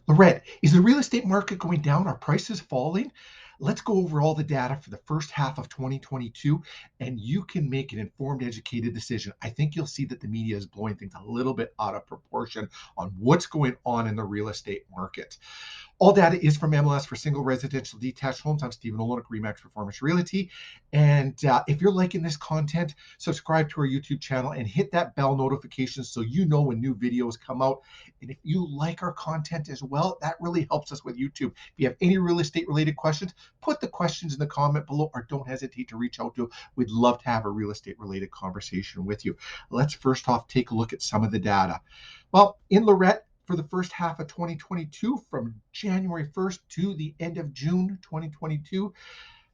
Lorette, is the real estate market going down? Are prices falling? Let's go over all the data for the first half of 2022, and you can make an informed, educated decision. I think you'll see that the media is blowing things a little bit out of proportion on what's going on in the real estate market. All data is from MLS for single residential detached homes. I'm Stephen Olyniuk, RE/MAX Performance Realty. And if you're liking this content, subscribe to our YouTube channel and hit that bell notification so you know when new videos come out. And if you like our content as well, that really helps us with YouTube. If you have any real estate related questions, put the questions in the comment below or don't hesitate to reach out to us. We'd love to have a real estate related conversation with you. Let's first off take a look at some of the data. Well, in Lorette, for the first half of 2022, from January 1st to the end of June 2022,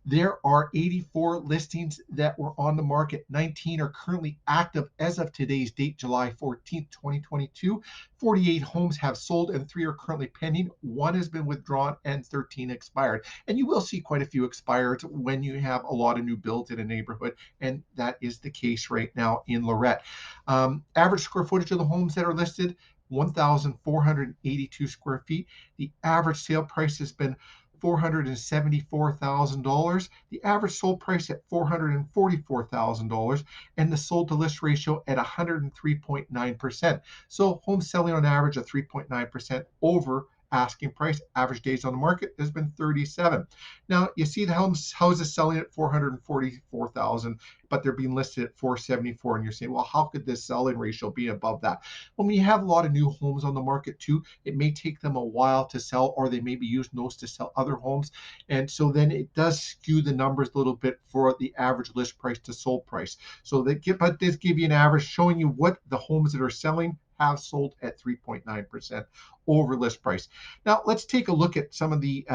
there are 84 listings that were on the market. 19 are currently active as of today's date, July 14th, 2022. 48 homes have sold and 3 are currently pending. 1 has been withdrawn and 13 expired. And you will see quite a few expired when you have a lot of new builds in a neighborhood. And that is the case right now in Lorette. Average square footage of the homes that are listed, 1,482 square feet. The average sale price has been $474,000. The average sold price at $444,000, and the sold to list ratio at 103.9%. So homes selling on average at 3.9% over asking price. Average days on the market has been 37. Now you see the houses selling at 444,000, but they're being listed at 474, and you're saying, well, how could this selling ratio be above that? When we have a lot of new homes on the market too, it may take them a while to sell, or they may be using those to sell other homes, and so then it does skew the numbers a little bit for the average list price to sold price. So but this give you an average showing you what the homes that are selling have sold at 3.9% over list price. Now let's take a look at some of the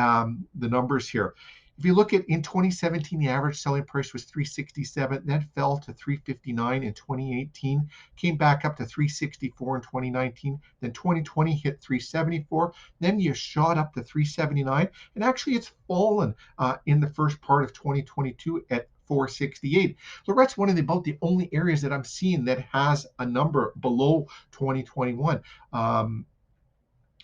numbers here. If you look at in 2017, the average selling price was $367, then fell to $359 in 2018, came back up to $364 in 2019, then 2020 hit $374, then you shot up to $379, and actually it's fallen in the first part of 2022 at $468. Lorette's one of about the only areas that I'm seeing that has a number below 2021.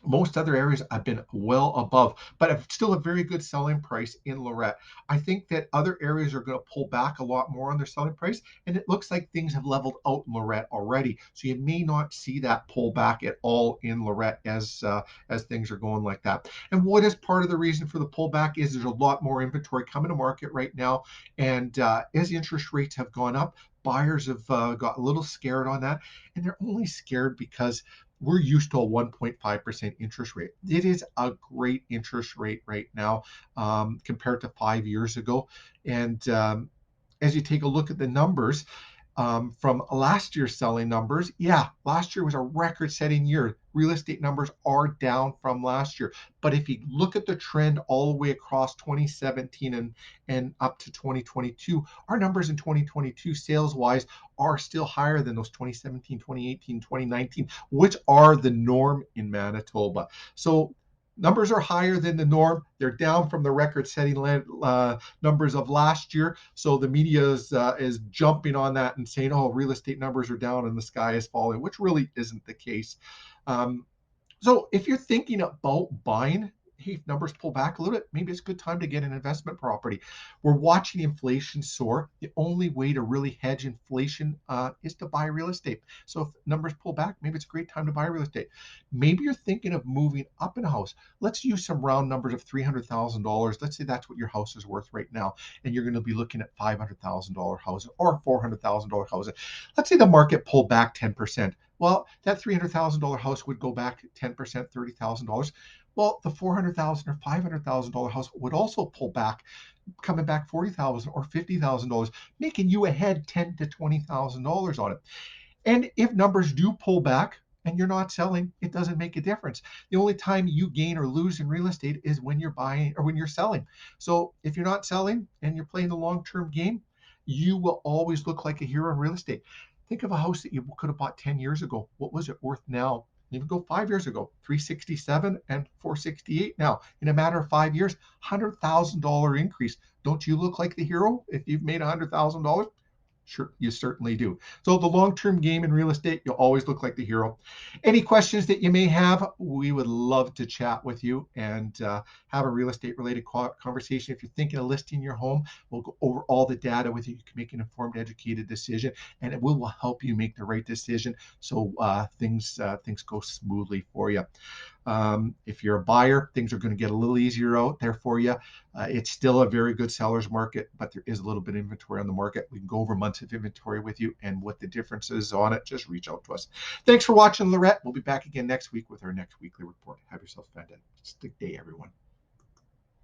Most other areas have been well above, but still a very good selling price in Lorette. I think that other areas are going to pull back a lot more on their selling price, and it looks like things have leveled out in Lorette already. So you may not see that pull back at all in Lorette as things are going like that. And what is part of the reason for the pullback is there's a lot more inventory coming to market right now, and as interest rates have gone up, buyers have got a little scared on that, and they're only scared because we're used to a 1.5% interest rate. It is a great interest rate right now compared to 5 years ago. And as you take a look at the numbers from last year's selling numbers, yeah, last year was a record-setting year. Real estate numbers are down from last year. But if you look at the trend all the way across 2017 and up to 2022, our numbers in 2022 sales-wise are still higher than those 2017, 2018, 2019, which are the norm in Manitoba. So numbers are higher than the norm. They're down from the record-setting numbers of last year. So the media is jumping on that and saying, "Oh, real estate numbers are down and the sky is falling," which really isn't the case. So if you're thinking about buying, hey, if numbers pull back a little bit, maybe it's a good time to get an investment property. We're watching inflation soar. The only way to really hedge inflation is to buy real estate. So if numbers pull back, maybe it's a great time to buy real estate. Maybe you're thinking of moving up in a house. Let's use some round numbers of $300,000. Let's say that's what your house is worth right now, and you're going to be looking at $500,000 houses or $400,000 houses. Let's say the market pulled back 10%. Well, that $300,000 house would go back 10%, $30,000. Well, the $400,000 or $500,000 house would also pull back, coming back $40,000 or $50,000, making you ahead $10,000 to $20,000 on it. And if numbers do pull back and you're not selling, it doesn't make a difference. The only time you gain or lose in real estate is when you're buying or when you're selling. So if you're not selling and you're playing the long-term game, you will always look like a hero in real estate. Think of a house that you could have bought 10 years ago. What was it worth now? Even go 5 years ago, 367 and 468 now. In a matter of 5 years, $100,000 increase. Don't you look like the hero if you've made $100,000? Sure, you certainly do. So the long-term game in real estate, you'll always look like the hero. Any questions that you may have, we would love to chat with you and have a real estate related conversation. If you're thinking of listing your home, we'll go over all the data with you. You can make an informed, educated decision, and it will help you make the right decision so things go smoothly for you. If you're a buyer, things are going to get a little easier out there for you. It's still a very good seller's market, but there is a little bit of inventory on the market. We can go over months of inventory with you and what the difference is on it. Just reach out to us. Thanks for watching, Lorette. We'll be back again next week with our next weekly report. Have yourself a fantastic day, everyone.